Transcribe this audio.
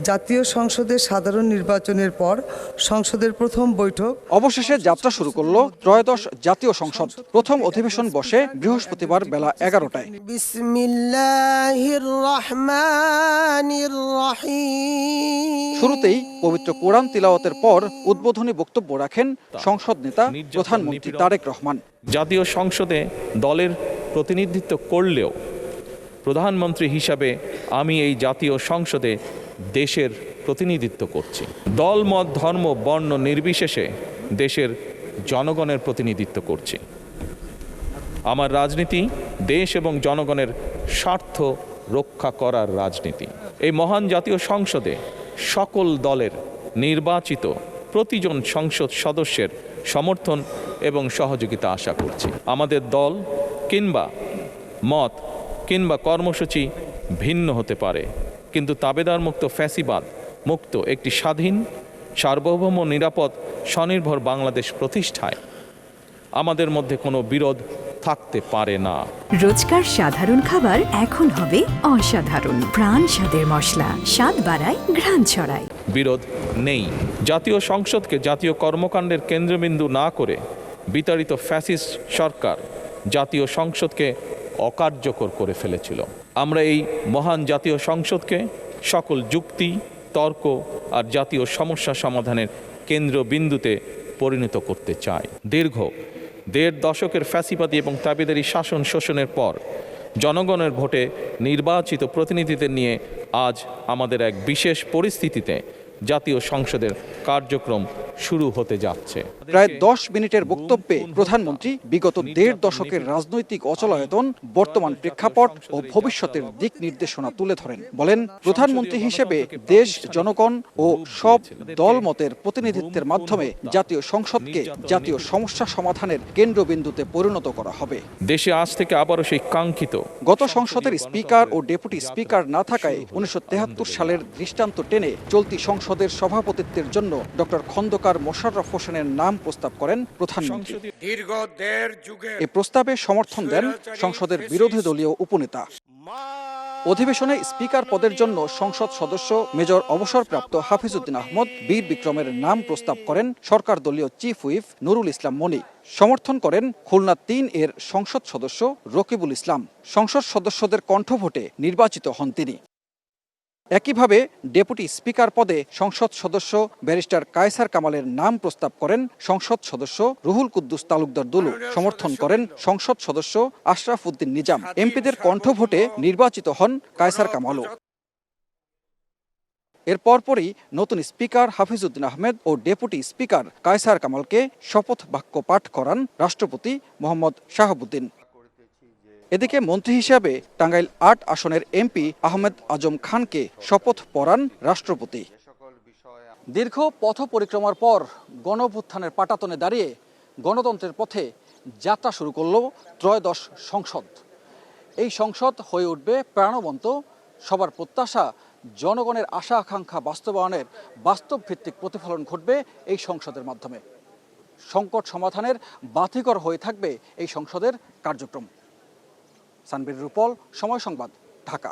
জাতীয় সংসদের সাধারণ নির্বাচনের পর সংসদের প্রথম বৈঠক অবশেষে যাত্রা শুরু করলো ত্রয়োদশ জাতীয় সংসদ। প্রথম অধিবেশন বসে বৃহস্পতিবার বেলা 11টায়। বিসমিল্লাহির রহমানির রহিম। শুরুতেই পবিত্র কোরআন তিলাওয়াতের পর উদ্বোধনী বক্তব্য রাখেন সংসদ নেতা প্রধানমন্ত্রী তারেক রহমান। জাতীয় সংসদে দলের প্রতিনিধিত্ব করলেও প্রধানমন্ত্রী হিসাবে আমি এই জাতীয় সংসদে দেশের প্রতিনিধিত্ব করছি। দল মত ধর্ম বর্ণ নির্বিশেষে দেশের জনগণের প্রতিনিধিত্ব করছি। আমার রাজনীতি দেশ এবং জনগণের স্বার্থ রক্ষা করার রাজনীতি। এই মহান জাতীয় সংসদে সকল দলের নির্বাচিত প্রতিজন সংসদ সদস্যের সমর্থন এবং সহযোগিতা আশা করছি। আমাদের দল কিংবা মত কিংবা কর্মসূচি ভিন্ন হতে পারে, কিন্তু তাবেদার মুক্ত ফ্যাসিবাদ মুক্ত একটি স্বাধীন সার্বভৌম নিরাপদ স্বনির্ভর বাংলাদেশ প্রতিষ্ঠায় আমাদের মধ্যে কোনো বিরোধ থাকতে পারে না। রোজকার সাধারণ খাবার এখন হবে অসাধারণ। প্রাণ স্বাদের মশলা, স্বাদ বাড়ায়, ঘ্রাণ ছড়ায়। বিরোধ নেই। জাতীয় সংসদকে জাতীয় কর্মকাণ্ডের কেন্দ্রবিন্দু না করে বিতাড়িত ফ্যাসিস্ট সরকার জাতীয় সংসদকে অকার্যকর করে ফেলেছিল। আমরা এই মহান জাতীয় সংসদকে সকল যুক্তি, তর্ক আর জাতীয় সমস্যা সমাধানের কেন্দ্রবিন্দুতে পরিণত করতে চাই। দীর্ঘ ১.৫ দশকের ফ্যাসিবাদী এবং তাবেদারি শাসন শোষণের পর জনগণের ভোটে নির্বাচিত প্রতিনিধিদের নিয়ে আজ আমাদের এক বিশেষ পরিস্থিতিতে জাতীয় সংসদের কার্যক্রম শুরু হতে যাচ্ছে। প্রায় 10 মিনিটের বক্তব্যে প্রধানমন্ত্রী বিগত ১.৫ দশকের রাজনৈতিক অচলায়তন, বর্তমান প্রেক্ষাপট ও ভবিষ্যতের দিক নির্দেশনা তুলে ধরেন। বলেন, প্রধানমন্ত্রী হিসেবে দেশ, জনগণ ও সব দলমতের প্রতিনিধিত্বের মাধ্যমে জাতীয় সংসদকে জাতীয় সমস্যা সমাধানের কেন্দ্রবিন্দুতে পরিণত করা হবে। দেশে আজ থেকে আবারও সেই কাঙ্ক্ষিত গত সংসদের স্পিকার ও ডেপুটি স্পিকার না থাকায় 1973 সালের দৃষ্টান্ত টেনে চলতি সংসদের সভাপতিত্বের জন্য ডক্টর খন্দকার মোশাররফ হোসেনের নাম প্রস্তাব করেন প্রধানমন্ত্রী। দীর্ঘ ১.৫ যুগের এ প্রস্তাবে সমর্থন দেন সংসদের বিরোধী দলীয় উপনেতা। অধিবেশনে স্পিকার পদের জন্য সংসদ সদস্য মেজর অবসরপ্রাপ্ত হাফিজউদ্দিন আহমদ বীর বিক্রমের নাম প্রস্তাব করেন সরকার দলীয় চিফ হুইপ নুরুল ইসলাম মনি। সমর্থন করেন খুলনা ৩ এর সংসদ সদস্য রকিবুল ইসলাম। সংসদ সদস্যদের কণ্ঠভোটে নির্বাচিত হন তিনি। একইভাবে ডেপুটি স্পিকার পদে সংসদ সদস্য ব্যারিস্টার কায়সার কামালের নাম প্রস্তাব করেন সংসদ সদস্য রুহুল কুদ্দুস তালুকদার দুলু। সমর্থন করেন সংসদ সদস্য আশরাফ উদ্দিন নিজাম। এমপিদের কণ্ঠভোটে নির্বাচিত হন কায়সার কামালও। এর পরপরই নতুন স্পিকার হাফিজউদ্দিন আহমেদ ও ডেপুটি স্পিকার কায়সার কামালকে শপথ বাক্য পাঠ করান রাষ্ট্রপতি মোহাম্মদ শাহাবুদ্দিন। এদিকে মন্ত্রী হিসাবে টাঙ্গাইল ৮ আসনের এমপি আহমেদ আজম খানকে শপথ পড়ান রাষ্ট্রপতি। দীর্ঘ পথ পরিক্রমার পর গণঅভ্যুত্থানের পাটাতনে দাঁড়িয়ে গণতন্ত্রের পথে যাত্রা শুরু করল ত্রয়োদশ সংসদ। এই সংসদ হয়ে উঠবে প্রাণবন্ত, সবার প্রত্যাশা, জনগণের আশা আকাঙ্ক্ষা বাস্তবায়নের বাস্তব ভিত্তিক প্রতিফলন ঘটবে এই সংসদের মাধ্যমে। সংকট সমাধানের বাতিঘর হয়ে থাকবে এই সংসদের কার্যক্রম। সানবীর রূপল, সময় সংবাদ, ঢাকা।